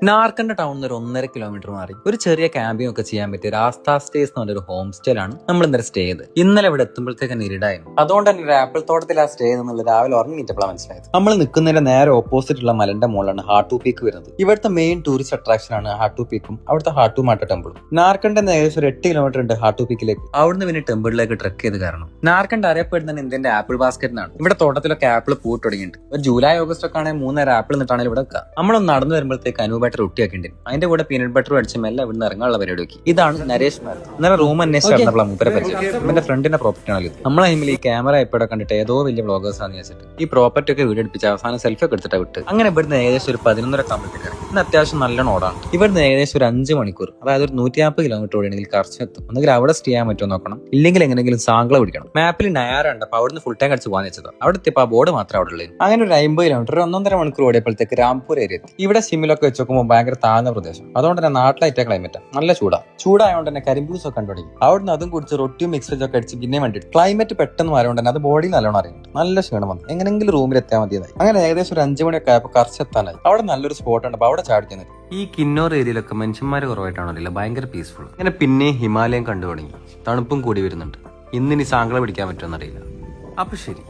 നാർക്കണ്ട ടൗണിൽ ഒരു 1.5 കിലോമീറ്റർ മാറി ഒരു ചെറിയ ക്യാമ്പിംഗ് ഒക്കെ ചെയ്യാൻ പറ്റിയ രാസ്ത സ്റ്റേസ് എന്ന് പറഞ്ഞൊരു ഹോം സ്റ്റേയിലാണ് നമ്മൾ ഇന്നലെ സ്റ്റേ ചെയ്ത്. ഇന്നലെ ഇവിടെ എത്തുമ്പോഴത്തേക്ക് ഇരുടായിരുന്നു. അതുകൊണ്ട് തന്നെ ഒരു ആപ്പിൾ തോട്ടത്തിൽ ആ സ്റ്റേ ചെയ്യുന്നുള്ള രാവിലെ ഉറങ്ങിയിട്ടപ്പോഴാണ് മനസ്സിലായത്. നമ്മൾ നിൽക്കുന്നതിന്റെ നേരെ ഓപ്പോസിറ്റ് ഉള്ള മലന്റെ മുകളിലാണ് ഹാട്ടു പീക്ക് വരുന്നത്. ഇവിടുത്തെ മെയിൻ ടൂറിസ്റ്റ് അട്രാക്ഷൻ ആണ് ഹാട്ടു പീക്കും അവിടുത്തെ ഹാട്ടു മാട്ട ടെമ്പിളും. നാർക്കണ്ട ഏകദേശം ഒരു 8 കിലോമീറ്റർ ഉണ്ട് ഹാട്ടു പീക്കിലേക്ക്. അവിടുന്ന് പിന്നെ ടെമ്പിളിലേക്ക് ട്രെക്ക് ചെയ്ത് കാരണം. നാർക്കണ്ട അറിയപ്പെടുന്ന ഇന്ത്യന്റെ ആപ്പിൾ ബാസ്ക്കറ്റിനാണ്. ഇവിടെ തോട്ടത്തിലൊക്കെ ആപ്പിൾ പൂട്ട് തുടങ്ങിയിട്ടുണ്ട്. ഒരു ജൂലൈ ഓഗസ്റ്റ് ഒക്കെ ആണെങ്കിൽ 3 ആപ്പിൾ നിട്ടാണെങ്കിൽ ഇവിടെ വെക്കാം. നമ്മളൊന്ന് നടന്നു വരുമ്പോഴത്തേക്ക് അനൂപായിട്ട് റൊട്ടിയൊക്കെ ഉണ്ട്. അതിന്റെ കൂടെ പീനട്ട് ബട്ടർ അടിച്ച് മെല്ലെ ഇവിടുന്ന് ഇറങ്ങാനുള്ള പരിപാടി നോക്കി. ഇതാണ് നരേഷ് മാർ. ഇന്നലെ റൂം അന്വേഷിച്ചിരുന്നപ്പോൾ മൂപ്പരെ പരിചയം. എന്റെ ഫ്രണ്ടിന്റെ പ്രോപ്പർട്ടി ആണല്ലോ. നമ്മളെ ടൈമിൽ ഈ ക്യാമറ എപ്പോഴും കണ്ടിട്ട് ഏതോ വലിയ വ്ളോഗേഴ്സ് ആണ് വെച്ചിട്ട് ഈ പ്രോപ്പർട്ടി ഒക്കെ വീഡിയോ എടുപ്പിച്ച് അവസാനം സെൽഫി ഒക്കെ എടുത്തിട്ട് വിട്ട്. അങ്ങനെ ഇവിടുന്ന് ഏകദേശം ഒരു 11:30 ആകുമ്പോഴത്തേക്ക് ഇന്ന് അത്യാവശ്യം നല്ല നോടാണ്. ഇവിടുന്ന് ഏകദേശം ഒരു 5 മണിക്കൂർ, അതായത് ഒരു 150 കിലോമീറ്റർ ഓടിയാണെങ്കിൽ കറച്ചെത്തും. ഒന്നെങ്കിൽ അവിടെ സ്റ്റേ ചെയ്യാൻ പറ്റുമോ നോക്കണം, ഇല്ലെങ്കിൽ എങ്ങനെയെങ്കിലും സാങ്കള പിടിക്കണം. മാപ്പിൽ നയാര ഉണ്ട്. അപ്പൊ അവിടുന്ന് ഫുൾ ടൈം അടിച്ച് പോകാൻ വെച്ചത്. അവിടെ എത്തിയപ്പോൾ ആ ബോർഡ് മാത്രമേ അവിടെ ഉള്ളൂ. അങ്ങനെ ഒരു 50 കിലോമീറ്റർ 1.5 മണിക്കൂർ ഓടിയപ്പോഴത്തേക്ക് രാംപൂർ ഏരിയ എത്തി. ഇവിടെ സിമ്മിലൊക്കെ വെച്ച് നോക്കുമ്പോൾ ഭയങ്കര താഴ്ന്ന പ്രദേശം. അതുകൊണ്ട് തന്നെ നാട്ടിലായിട്ട ക്ലൈമറ്റ് നല്ല ചൂടായതുകൊണ്ട് തന്നെ കരിമ്പൂസ് ഒക്കെ കണ്ടു തുടങ്ങി. അവിടുന്ന് അതും കുടിച്ച് റൊട്ടിയും മിക്സ് വെച്ചൊക്കെ അടിച്ച് പിന്നെ വേണ്ടിട്ട് ക്ലൈമറ്റ് പെട്ടെന്ന് മാറിയോണ്ട് തന്നെ അത് ബോഡി നല്ലോണം അറിയുന്നുണ്ട്. നല്ല ക്ഷീണം വന്നു. എങ്ങനെങ്കിലും റൂമിൽ എത്താൻ മതിയായി. അങ്ങനെ ഏകദേശം ഒരു 5 മണിയൊക്കെ ആയപ്പോൾ കറച്ചെത്താനായി. അവിടെ നല്ലൊരു സ്പോട്ട് ഉണ്ട്. അപ്പൊ അവിടെ ചാടിക്കുന്നത് ഈ കിന്നോർ ഏരിയയിലൊക്കെ മനുഷ്യന്മാർ കുറവായിട്ടാണല്ലോ, ഭയങ്കര പീസ്ഫുൾ. അങ്ങനെ പിന്നെ ഹിമാലയം കണ്ടു തുടങ്ങി. തണുപ്പും കൂടി വരുന്നുണ്ട്. ഇന്നിനി സാങ്കള പിടിക്കാൻ പറ്റുമെന്നറിയില്ല. അപ്പൊ ശരി.